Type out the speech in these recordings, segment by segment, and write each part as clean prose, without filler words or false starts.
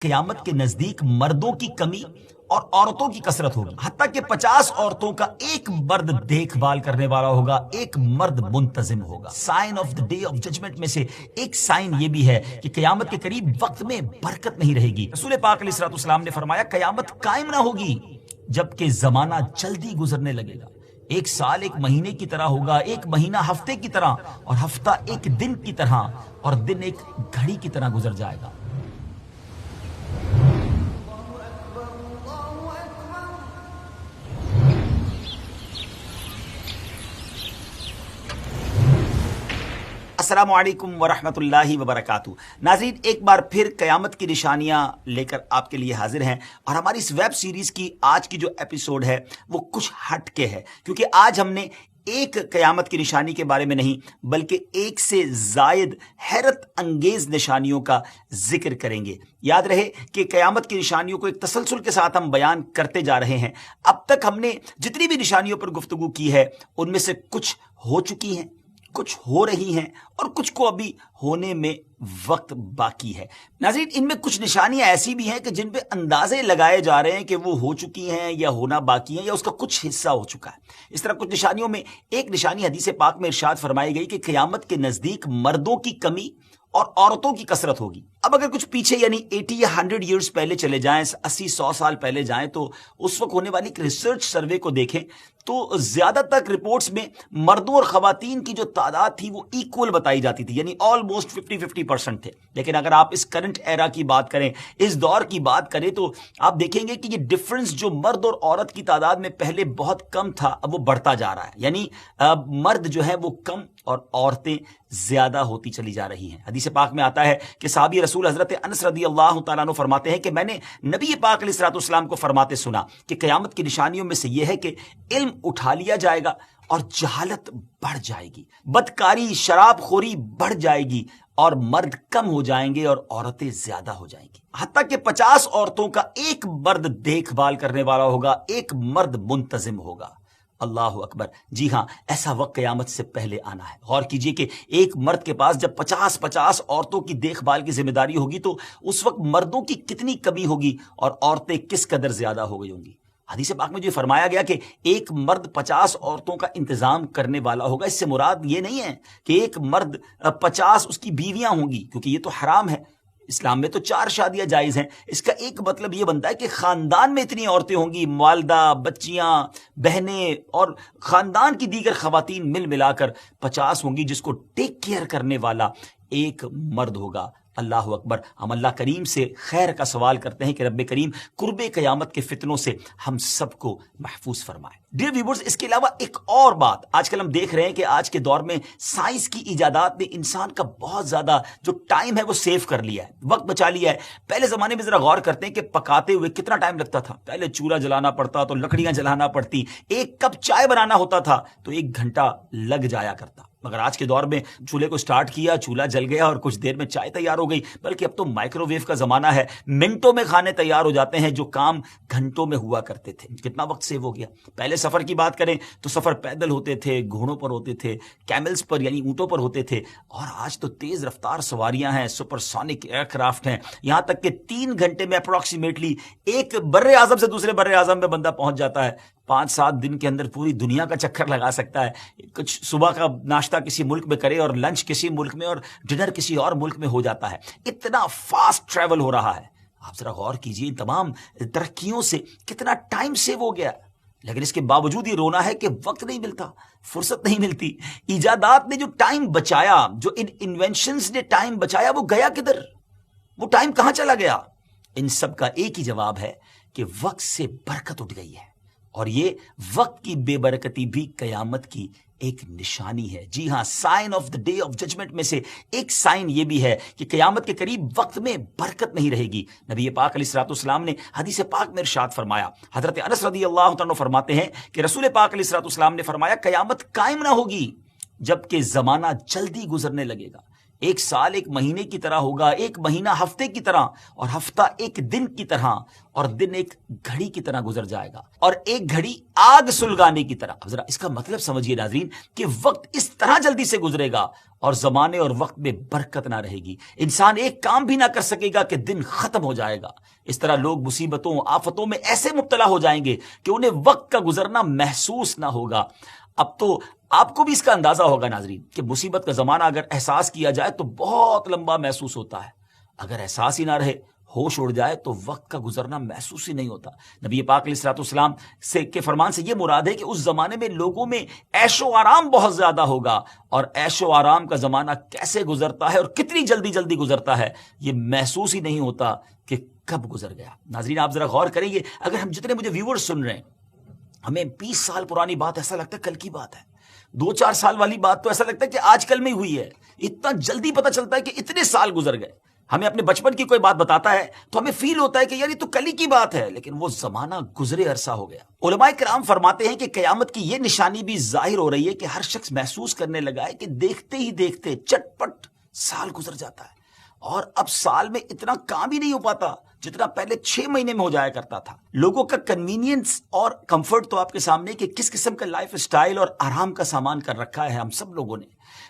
قیامت کے نزدیک مردوں کی کمی اور عورتوں کی کثرت ہوگی، حتیٰ کہ 50 عورتوں کا ایک مرد دیکھ بھال کرنے والا ہوگا، ایک مرد منتظم ہوگا۔ Sign of the day of judgement میں سے ایک سائن یہ بھی ہے کہ قیامت کے قریب وقت میں برکت نہیں رہے گی۔ رسول پاک علیہ السلام نے فرمایا قیامت قائم نہ ہوگی جبکہ زمانہ جلدی گزرنے لگے گا۔ ایک سال ایک مہینے کی طرح ہوگا، ایک مہینہ ہفتے کی طرح، اور ہفتہ ایک دن کی طرح، اور دن ایک گھڑی کی طرح گزر جائے گا۔ السلام علیکم ورحمۃ اللہ وبرکاتہ۔ ناظرین، ایک بار پھر قیامت کی نشانیاں لے کر آپ کے لیے حاضر ہیں، اور ہماری اس ویب سیریز کی آج کی جو ایپیسوڈ ہے وہ کچھ ہٹ کے ہے، کیونکہ آج ہم نے ایک قیامت کی نشانی کے بارے میں نہیں بلکہ ایک سے زائد حیرت انگیز نشانیوں کا ذکر کریں گے۔ یاد رہے کہ قیامت کی نشانیوں کو ایک تسلسل کے ساتھ ہم بیان کرتے جا رہے ہیں۔ اب تک ہم نے جتنی بھی نشانیوں پر گفتگو کی ہے ان میں سے کچھ ہو چکی ہیں، کچھ ہو رہی ہیں، اور کچھ کو ابھی ہونے میں وقت باقی ہے۔ ناظرین، ان میں کچھ نشانیاں ایسی بھی ہیں کہ جن پہ اندازے لگائے جا رہے ہیں کہ وہ ہو چکی ہیں یا ہونا باقی ہیں یا اس کا کچھ حصہ ہو چکا ہے۔ اس طرح کچھ نشانیوں میں ایک نشانی حدیث پاک میں ارشاد فرمائی گئی کہ قیامت کے نزدیک مردوں کی کمی اور عورتوں کی کثرت ہوگی۔ اب اگر کچھ پیچھے یعنی 80 یا 100 ایئرز پہلے چلے جائیں، 80-100 سال پہلے جائیں، تو اس وقت ہونے والی ایک ریسرچ سروے کو دیکھیں تو زیادہ تک رپورٹس میں مردوں اور خواتین کی جو تعداد تھی وہ ایکول بتائی جاتی تھی، یعنی آلموسٹ 50-50% تھے۔ لیکن اگر آپ اس کرنٹ ایرا کی بات کریں، اس دور کی بات کریں، تو آپ دیکھیں گے کہ یہ ڈفرنس جو مرد اور عورت کی تعداد میں پہلے بہت کم تھا اب وہ بڑھتا جا رہا ہے، یعنی مرد جو ہے وہ کم اور عورتیں زیادہ ہوتی چلی جا رہی ہیں۔ حدیث پاک میں آتا ہے کہ صحابی رسول حضرت انس رضی اللہ تعالیٰ عنہ فرماتے ہیں کہ میں نے نبی پاک علیہ السلام کو فرماتے سنا کہ قیامت کی نشانیوں میں سے یہ ہے کہ علم اٹھا لیا جائے گا اور جہالت بڑھ جائے گی، بدکاری شراب خوری بڑھ جائے گی، اور مرد کم ہو جائیں گے اور عورتیں زیادہ ہو جائیں گی، حتیٰ کہ 50 عورتوں کا ایک مرد دیکھ بھال کرنے والا ہوگا، ایک مرد منتظم ہوگا۔ اللہ اکبر! جی ہاں، ایسا وقت قیامت سے پہلے آنا ہے۔ غور کیجئے کہ ایک مرد کے پاس جب 50 عورتوں کی دیکھ بھال کی ذمہ داری ہوگی تو اس وقت مردوں کی کتنی کمی ہوگی اور عورتیں کس قدر زیادہ ہو گئی ہوں گی۔ حدیث پاک میں جو فرمایا گیا کہ ایک مرد 50 عورتوں کا انتظام کرنے والا ہوگا، اس سے مراد یہ نہیں ہے کہ ایک مرد 50 اس کی بیویاں ہوں گی، کیونکہ یہ تو حرام ہے۔ اسلام میں تو 4 شادیاں جائز ہیں۔ اس کا ایک مطلب یہ بنتا ہے کہ خاندان میں اتنی عورتیں ہوں گی، والدہ، بچیاں، بہنیں اور خاندان کی دیگر خواتین ملا کر 50 ہوں گی، جس کو ٹیک کیئر کرنے والا ایک مرد ہوگا۔ اللہ اکبر! ہم اللہ کریم سے خیر کا سوال کرتے ہیں کہ رب کریم قرب قیامت کے فتنوں سے ہم سب کو محفوظ فرمائے۔ ڈیئر ویورز، اس کے علاوہ ایک اور بات آج کل ہم دیکھ رہے ہیں کہ آج کے دور میں سائنس کی ایجادات نے انسان کا بہت زیادہ جو ٹائم ہے وہ سیو کر لیا ہے، وقت بچا لیا ہے۔ پہلے زمانے میں ذرا غور کرتے ہیں کہ پکاتے ہوئے کتنا ٹائم لگتا تھا۔ پہلے چولہا جلانا پڑتا تو لکڑیاں جلانا پڑتی، ایک کپ چائے بنانا ہوتا تھا تو 1 گھنٹہ لگ جایا کرتا۔ مگر آج کے دور میں چولہے کو سٹارٹ کیا، چولہا جل گیا اور کچھ دیر میں چائے تیار ہو گئی، بلکہ اب تو مائکرو ویو کا زمانہ ہے، منٹوں میں کھانے تیار ہو جاتے ہیں جو کام گھنٹوں میں ہوا کرتے تھے۔ کتنا وقت سیو ہو گیا۔ پہلے سفر کی بات کریں تو سفر پیدل ہوتے تھے، گھوڑوں پر ہوتے تھے، کیملز پر یعنی اونٹوں پر ہوتے تھے، اور آج تو تیز رفتار سواریاں ہیں، سپر سونک ایئر کرافٹ ہیں، یہاں تک کہ 3 گھنٹے میں اپروکسیمیٹلی ایک بر اعظم سے دوسرے بر اعظم میں بندہ پہنچ جاتا ہے۔ 5-7 دن کے اندر پوری دنیا کا چکر لگا سکتا ہے۔ کچھ صبح کا ناشتہ کسی ملک میں کرے اور لنچ کسی ملک میں اور ڈنر کسی اور ملک میں ہو جاتا ہے۔ اتنا فاسٹ ٹریول ہو رہا ہے۔ آپ ذرا غور کیجئے، ان تمام ترقیوں سے کتنا ٹائم سیو ہو گیا، لیکن اس کے باوجود یہ رونا ہے کہ وقت نہیں ملتا، فرصت نہیں ملتی۔ ایجادات نے جو ٹائم بچایا، جو ان انوینشنز نے ٹائم بچایا، وہ گیا کدھر؟ وہ ٹائم کہاں چلا گیا؟ ان سب کا ایک ہی جواب ہے کہ وقت سے برکت اٹھ گئی ہے، اور یہ وقت کی بے برکتی بھی قیامت کی ایک نشانی ہے۔ جی ہاں، sign of the day of judgement میں سے ایک سائن یہ بھی ہے کہ قیامت کے قریب وقت میں برکت نہیں رہے گی۔ نبی پاک علیہ السلام نے حدیث پاک میں ارشاد فرمایا، حضرت انس رضی اللہ عنہ فرماتے ہیں کہ رسول پاک علیہ السلام نے فرمایا قیامت قائم نہ ہوگی جبکہ زمانہ جلدی گزرنے لگے گا۔ ایک سال ایک مہینے کی طرح ہوگا، ایک مہینہ ہفتے کی طرح، اور ہفتہ ایک دن کی طرح، اور دن ایک گھڑی کی طرح گزر جائے گا، اور ایک گھڑی آگ سلگانے کی طرح۔ اب ذرا اس کا مطلب سمجھیے ناظرین کہ وقت اس طرح جلدی سے گزرے گا اور زمانے اور وقت میں برکت نہ رہے گی. انسان ایک کام بھی نہ کر سکے گا کہ دن ختم ہو جائے گا. اس طرح لوگ مصیبتوں آفتوں میں ایسے مبتلا ہو جائیں گے کہ انہیں وقت کا گزرنا محسوس نہ ہوگا. اب تو آپ کو بھی اس کا اندازہ ہوگا ناظرین کہ مصیبت کا زمانہ اگر احساس کیا جائے تو بہت لمبا محسوس ہوتا ہے. اگر احساس ہی نہ رہے، ہوش اڑ جائے تو وقت کا گزرنا محسوس ہی نہیں ہوتا. نبی پاک علیہ الصلوۃ والسلام سے کے فرمان سے یہ مراد ہے کہ اس زمانے میں لوگوں میں عیش و آرام بہت زیادہ ہوگا، اور عیش و آرام کا زمانہ کیسے گزرتا ہے اور کتنی جلدی جلدی گزرتا ہے یہ محسوس ہی نہیں ہوتا کہ کب گزر گیا. ناظرین آپ ذرا غور کریں، اگر ہم جتنے مجھے ویورز سن رہے ہیں، ہمیں 20 سال پرانی بات ایسا لگتا ہے کل کی بات ہے، 2-4 سال والی بات تو ایسا لگتا ہے کہ آج کل میں ہوئی ہے. اتنا جلدی پتہ چلتا ہے کہ اتنے سال گزر گئے. ہمیں اپنے بچپن کی کوئی بات بتاتا ہے تو ہمیں فیل ہوتا ہے کہ یار یہ تو کل ہی کی بات ہے، لیکن وہ زمانہ گزرے عرصہ ہو گیا. علماء کرام فرماتے ہیں کہ قیامت کی یہ نشانی بھی ظاہر ہو رہی ہے کہ ہر شخص محسوس کرنے لگا ہے کہ دیکھتے ہی دیکھتے چٹ پٹ سال گزر جاتا ہے، اور اب سال میں اتنا کام ہی نہیں ہو پاتا جتنا پہلے 6 مہینے میں ہو جایا کرتا تھا. لوگوں کا کنوینئنس اور کمفرٹ تو آپ کے سامنے کہ کس قسم کا لائف سٹائل اور آرام کا سامان کر رکھا ہے ہم سب لوگوں نے.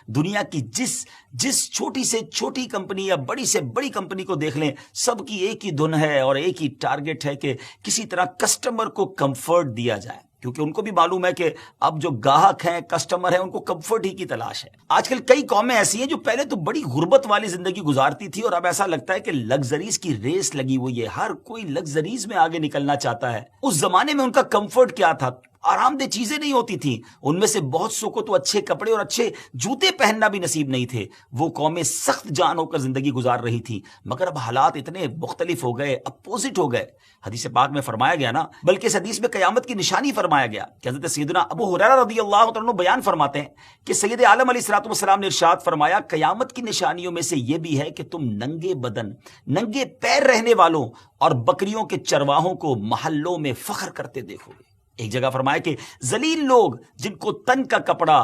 دنیا کی جس چھوٹی سے چھوٹی کمپنی یا بڑی سے بڑی کمپنی کو دیکھ لیں، سب کی ایک ہی دھن ہے اور ایک ہی ٹارگٹ ہے کہ کسی طرح کسٹمر کو کمفرٹ دیا جائے، کیونکہ ان کو بھی معلوم ہے کہ اب جو گاہک ہیں، کسٹمر ہیں، ان کو کمفرٹ ہی کی تلاش ہے. آج کل کئی قومیں ایسی ہیں جو پہلے تو بڑی غربت والی زندگی گزارتی تھی، اور اب ایسا لگتا ہے کہ لگژریز کی ریس لگی ہوئی ہے، ہر کوئی لگژریز میں آگے نکلنا چاہتا ہے. اس زمانے میں ان کا کمفرٹ کیا تھا؟ آرام دہ چیزیں نہیں ہوتی تھیں. ان میں سے بہت سو کو تو اچھے کپڑے اور اچھے جوتے پہننا بھی نصیب نہیں تھے. وہ قومیں سخت جان ہو کر زندگی گزار رہی تھی، مگر اب حالات اتنے مختلف ہو گئے، اپوزٹ ہو گئے. حدیث پاک میں فرمایا گیا نا، بلکہ اس حدیث میں قیامت کی نشانی فرمایا گیا کہ حضرت سیدنا ابو ہریرہ رضی اللہ عنہ بیان فرماتے ہیں کہ سید عالم علیہ الصلوۃ والسلام نے ارشاد فرمایا، قیامت کی نشانیوں میں سے یہ بھی ہے کہ تم ننگے بدن، ننگے پیر رہنے والوں اور بکریوں کے چرواہوں کو محلوں میں فخر کرتے دیکھو گے. ایک جگہ فرمایا کہ ذلیل لوگ جن کو تن کا کپڑا،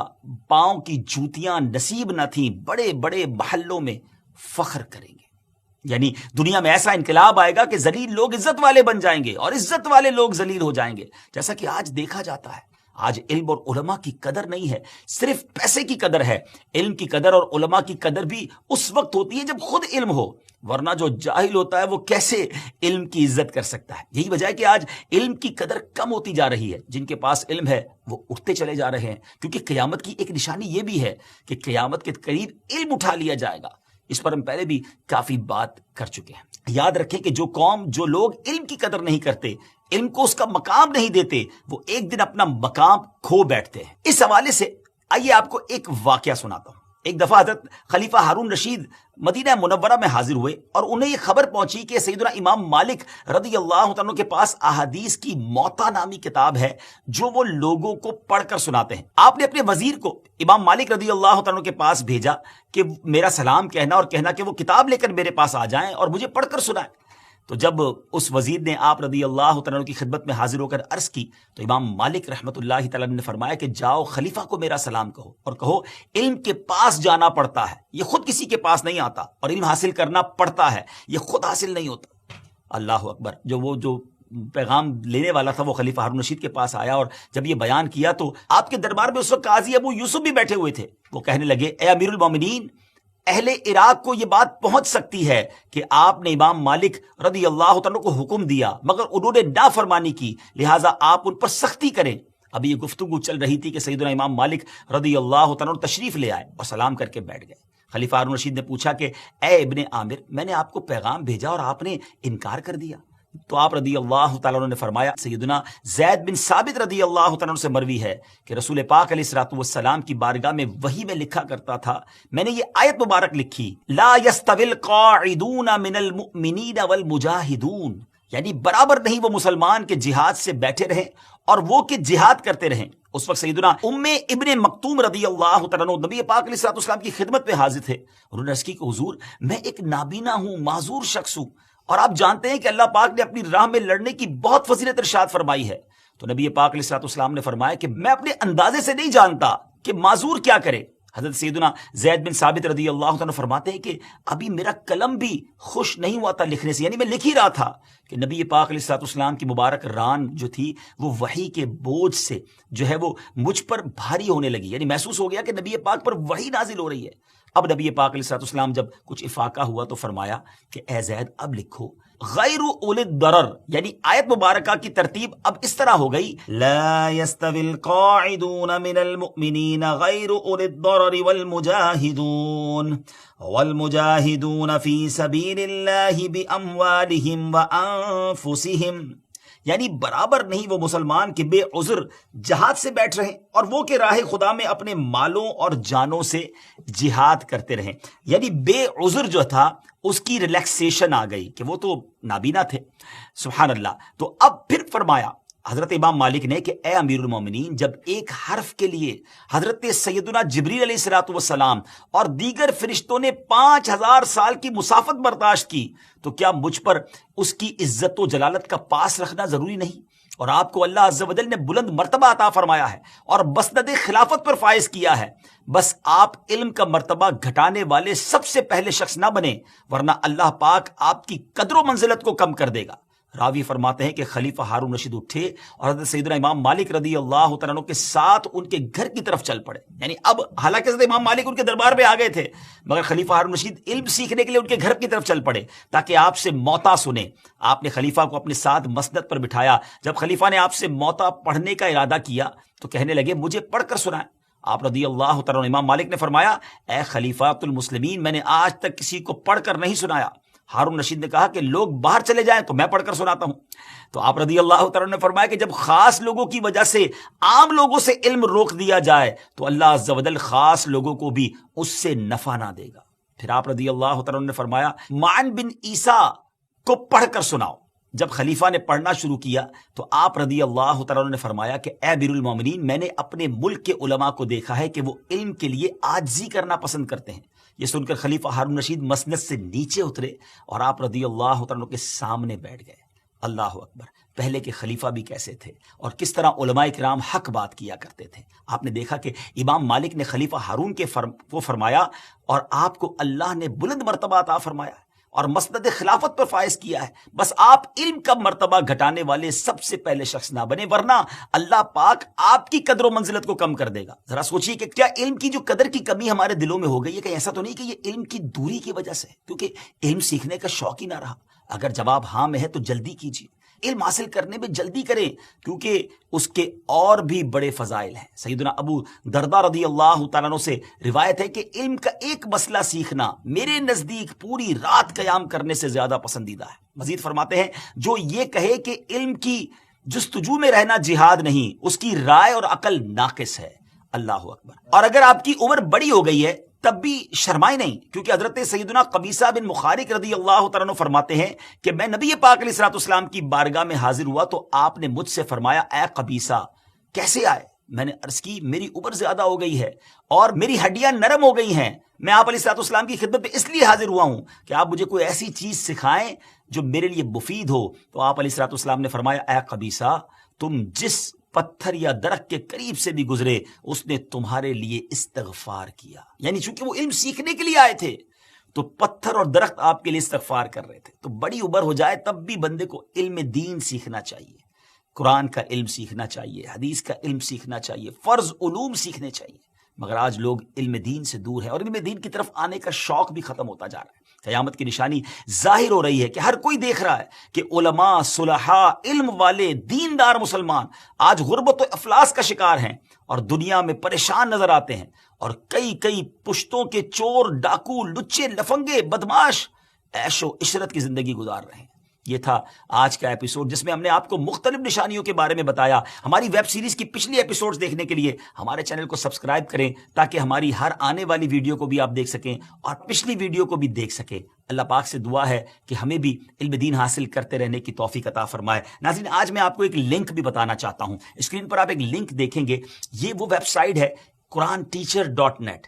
پاؤں کی جوتیاں نصیب نہ تھیں، بڑے بڑے محلوں میں فخر کریں گے. یعنی دنیا میں ایسا انقلاب آئے گا کہ ذلیل لوگ عزت والے بن جائیں گے اور عزت والے لوگ ذلیل ہو جائیں گے. جیسا کہ آج دیکھا جاتا ہے، آج علم اور علماء کی قدر نہیں ہے، صرف پیسے کی قدر ہے. علم کی قدر اور علماء کی قدر بھی اس وقت ہوتی ہے جب خود علم ہو، ورنہ جو جاہل ہوتا ہے وہ کیسے علم کی عزت کر سکتا ہے. یہی وجہ ہے کہ آج علم کی قدر کم ہوتی جا رہی ہے. جن کے پاس علم ہے وہ اٹھتے چلے جا رہے ہیں، کیونکہ قیامت کی ایک نشانی یہ بھی ہے کہ قیامت کے قریب علم اٹھا لیا جائے گا. اس پر ہم پہلے بھی کافی بات کر چکے ہیں. یاد رکھیں کہ جو قوم، جو لوگ علم کی قدر نہیں کرتے، علم کو اس کا مقام نہیں دیتے، وہ ایک دن اپنا مقام کھو بیٹھتے ہیں. اس حوالے سے آئیے آپ کو ایک واقعہ سناتا ہوں. ایک دفعہ حضرت خلیفہ ہارون رشید مدینہ منورہ میں حاضر ہوئے اور انہیں یہ خبر پہنچی کہ سیدنا امام مالک رضی اللہ عنہ کے پاس احادیث کی موطا نامی کتاب ہے جو وہ لوگوں کو پڑھ کر سناتے ہیں. آپ نے اپنے وزیر کو امام مالک رضی اللہ عنہ کے پاس بھیجا کہ میرا سلام کہنا اور کہنا کہ وہ کتاب لے کر میرے پاس آ جائیں اور مجھے پڑھ کر سنائیں. تو جب اس وزیر نے آپ رضی اللہ عنہ کی خدمت میں حاضر ہو کر عرض کی تو امام مالک رحمۃ اللہ تعالی نے فرمایا کہ جاؤ خلیفہ کو میرا سلام کہو اور کہو علم کے پاس جانا پڑتا ہے، یہ خود کسی کے پاس نہیں آتا، اور علم حاصل کرنا پڑتا ہے، یہ خود حاصل نہیں ہوتا. اللہ اکبر. جو پیغام لینے والا تھا وہ خلیفہ ہارون رشید کے پاس آیا، اور جب یہ بیان کیا تو آپ کے دربار میں اس وقت قاضی ابو یوسف بھی بیٹھے ہوئے تھے. وہ کہنے لگے، اے امیر المومنین، اہل عراق کو یہ بات پہنچ سکتی ہے کہ آپ نے امام مالک رضی اللہ عنہ کو حکم دیا مگر انہوں نے نافرمانی کی، لہٰذا آپ ان پر سختی کریں. ابھی یہ گفتگو چل رہی تھی کہ سیدنا امام مالک رضی اللہ عنہ تشریف لے آئے اور سلام کر کے بیٹھ گئے. خلیفہ ہارون رشید نے پوچھا کہ اے ابن عامر، میں نے آپ کو پیغام بھیجا اور آپ نے انکار کر دیا. تو آپ رضی اللہ تعالیٰ نے فرمایا، سیدنا زید بن ثابت رضی اللہ تعالیٰ سے مروی ہے کہ رسول پاک علیہ الصلوۃ والسلام کی بارگاہ میں وحی میں لکھا کرتا تھا، میں نے یہ آیت مبارک لکھی، لا یستوی القاعدون من المؤمنین والمجاہدون، یعنی برابر نہیں وہ مسلمان کے جہاد سے بیٹھے رہیں اور وہ کہ جہاد کرتے رہیں. اس وقت سیدنا ام ابن مکتوم رضی اللہ تعالیٰ نبی پاک علیہ الصلوۃ والسلام کی خدمت میں حاضر تھے. انہوں نے عرض کی کہ حضور، میں ایک نابینا ہوں، معذور شخص ہوں، اور آپ جانتے ہیں کہ اللہ پاک نے اپنی راہ میں لڑنے کی بہت فضیلت ارشاد فرمائی ہے. تو نبی پاک علیہ الصلوۃ والسلام نے فرمایا کہ میں اپنے اندازے سے نہیں جانتا کہ معذور کیا کرے. حضرت سیدنا زید بن ثابت رضی اللہ عنہ فرماتے ہیں کہ ابھی میرا قلم بھی خوش نہیں ہوا تھا لکھنے سے، یعنی میں لکھ ہی رہا تھا کہ نبی پاک علیہ الصلوۃ والسلام کی مبارک ران جو تھی وہ وحی کے بوجھ سے جو ہے وہ مجھ پر بھاری ہونے لگی، یعنی محسوس ہو گیا کہ نبی پاک پر وحی نازل ہو رہی ہے۔ اب نبی پاک علیہ الصلوۃ والسلام جب کچھ افاقہ ہوا تو فرمایا کہ اے زید اب لکھو غیر اولی الضرر، یعنی آیت مبارکہ کی ترتیب اب اس طرح ہو گئی لا يستوي القاعدون من المؤمنین غیر اولی الضرر والمجاہدون فی سبیل اللہ باموالہم وانفسہم، یعنی برابر نہیں وہ مسلمان کہ بے عذر جہاد سے بیٹھ رہیں اور وہ کہ راہ خدا میں اپنے مالوں اور جانوں سے جہاد کرتے رہیں، یعنی بے عذر جو تھا اس کی ریلیکسیشن آ گئی کہ وہ تو نابینا تھے۔ سبحان اللہ۔ تو اب پھر فرمایا حضرت امام مالک نے کہ اے امیر المومنین، جب ایک حرف کے لیے حضرت سیدنا جبریل علیہ الصلوۃ والسلام اور دیگر فرشتوں نے 5000 سال کی مسافت برداشت کی تو کیا مجھ پر اس کی عزت و جلالت کا پاس رکھنا ضروری نہیں؟ اور آپ کو اللہ عز و جل نے بلند مرتبہ عطا فرمایا ہے اور مسند خلافت پر فائز کیا ہے، بس آپ علم کا مرتبہ گھٹانے والے سب سے پہلے شخص نہ بنیں، ورنہ اللہ پاک آپ کی قدر و منزلت کو کم کر دے گا۔ راوی فرماتے ہیں کہ خلیفہ ہارون رشید اٹھے اور حضرت سیدنا امام مالک رضی اللہ تعالیٰ عنہ کے ساتھ ان کے گھر کی طرف چل پڑے، یعنی اب حالانکہ حضرت امام مالک ان کے دربار میں آ گئے تھے مگر خلیفہ ہارون رشید علم سیکھنے کے لیے ان کے گھر کی طرف چل پڑے تاکہ آپ سے موطا سنیں۔ آپ نے خلیفہ کو اپنے ساتھ مسند پر بٹھایا۔ جب خلیفہ نے آپ سے موطا پڑھنے کا ارادہ کیا تو کہنے لگے مجھے پڑھ کر سنائیں۔ آپ رضی اللہ تعالیٰ عنہ امام مالک نے فرمایا اے خلیفۃ المسلمین، میں نے آج تک کسی کو پڑھ کر نہیں سنایا۔ ہارون رشید نے کہا کہ لوگ باہر چلے جائیں تو میں پڑھ کر سناتا ہوں۔ تو آپ رضی اللہ تعالیٰ نے فرمایا کہ جب خاص لوگوں کی وجہ سے عام لوگوں سے علم روک دیا جائے تو اللہ عز و جل خاص لوگوں کو بھی اس سے نفع نہ دے گا۔ پھر آپ رضی اللہ تعالیٰ نے فرمایا معن بن عیسیٰ کو پڑھ کر سناؤ۔ جب خلیفہ نے پڑھنا شروع کیا تو آپ رضی اللہ تعالیٰ نے فرمایا کہ اے امیر المومنین، میں نے اپنے ملک کے علماء کو دیکھا ہے کہ وہ علم کے لیے عاجزی کرنا پسند کرتے ہیں۔ یہ سن کر خلیفہ ہارون رشید مسند سے نیچے اترے اور آپ رضی اللہ تعالیٰ کے سامنے بیٹھ گئے۔ اللہ اکبر۔ پہلے کے خلیفہ بھی کیسے تھے اور کس طرح علماء کرام حق بات کیا کرتے تھے۔ آپ نے دیکھا کہ امام مالک نے خلیفہ ہارون کو فرمایا اور آپ کو اللہ نے بلند مرتبہ عطا فرمایا اور مسند خلافت پر فائز کیا ہے، بس آپ علم کا مرتبہ گھٹانے والے سب سے پہلے شخص نہ بنے، ورنہ اللہ پاک آپ کی قدر و منزلت کو کم کر دے گا۔ ذرا سوچئے کہ کیا علم کی جو قدر کی کمی ہمارے دلوں میں ہو گئی ہے، کہ ایسا تو نہیں کہ یہ علم کی دوری کی وجہ سے، کیونکہ علم سیکھنے کا شوق ہی نہ رہا۔ اگر جواب ہاں میں ہے تو جلدی کیجیے، علم حاصل کرنے میں جلدی کریں، کیونکہ اس کے اور بھی بڑے فضائل ہیں۔ سیدنا ابو درداء رضی اللہ تعالیٰ عنہ سے روایت ہے کہ علم کا ایک مسئلہ سیکھنا میرے نزدیک پوری رات قیام کرنے سے زیادہ پسندیدہ ہے۔ مزید فرماتے ہیں جو یہ کہے کہ علم کی جستجو میں رہنا جہاد نہیں، اس کی رائے اور عقل ناقص ہے۔ اللہ اکبر۔ اور اگر آپ کی عمر بڑی ہو گئی ہے تب بھی شرمائے نہیں، کیونکہ حضرت سیدنا قبیصہ بن مخارق رضی اللہ تعالیٰ عنہ فرماتے ہیں کہ میں نبی پاک علیہ الصلوۃ والسلام کی بارگاہ میں حاضر ہوا تو آپ نے مجھ سے فرمایا اے قبیصہ کیسے آئے؟ میں نے عرض کی میری عمر زیادہ ہو گئی ہے اور میری ہڈیاں نرم ہو گئی ہیں، میں آپ علیہ الصلوۃ والسلام کی خدمت میں اس لیے حاضر ہوا ہوں کہ آپ مجھے کوئی ایسی چیز سکھائیں جو میرے لیے مفید ہو۔ تو آپ علیہ الصلوۃ والسلام نے فرمایا اے قبیصہ، تم جس پتھر یا درخت کے قریب سے بھی گزرے اس نے تمہارے لیے استغفار کیا، یعنی چونکہ وہ علم سیکھنے کے لیے آئے تھے تو پتھر اور درخت آپ کے لیے استغفار کر رہے تھے۔ تو بڑی عمر ہو جائے تب بھی بندے کو علم دین سیکھنا چاہیے، قرآن کا علم سیکھنا چاہیے، حدیث کا علم سیکھنا چاہیے، فرض علوم سیکھنے چاہیے، مگر آج لوگ علم دین سے دور ہیں اور علم دین کی طرف آنے کا شوق بھی ختم ہوتا جا رہا ہے۔ قیامت کی نشانی ظاہر ہو رہی ہے کہ ہر کوئی دیکھ رہا ہے کہ علماء، صلحاء، علم والے، دیندار مسلمان آج غربت و افلاس کا شکار ہیں اور دنیا میں پریشان نظر آتے ہیں، اور کئی پشتوں کے چور، ڈاکو، لچے، لفنگے، بدماش عیش و عشرت کی زندگی گزار رہے ہیں۔ یہ تھا آج کا ایپیسوڈ جس میں ہم نے آپ کو مختلف نشانیوں کے بارے میں بتایا۔ ہماری ویب سیریز کی پچھلی ایپیسوڈز دیکھنے کے لیے ہمارے چینل کو سبسکرائب کریں تاکہ ہماری ہر آنے والی ویڈیو کو بھی آپ دیکھ سکیں اور پچھلی ویڈیو کو بھی دیکھ سکیں۔ اللہ پاک سے دعا ہے کہ ہمیں بھی علم دین حاصل کرتے رہنے کی توفیق عطا فرمائے۔ ناظرین، آج میں آپ کو ایک لنک بھی بتانا چاہتا ہوں، اسکرین پر آپ ایک لنک دیکھیں گے، یہ وہ ویب سائٹ ہے quranteacher.net,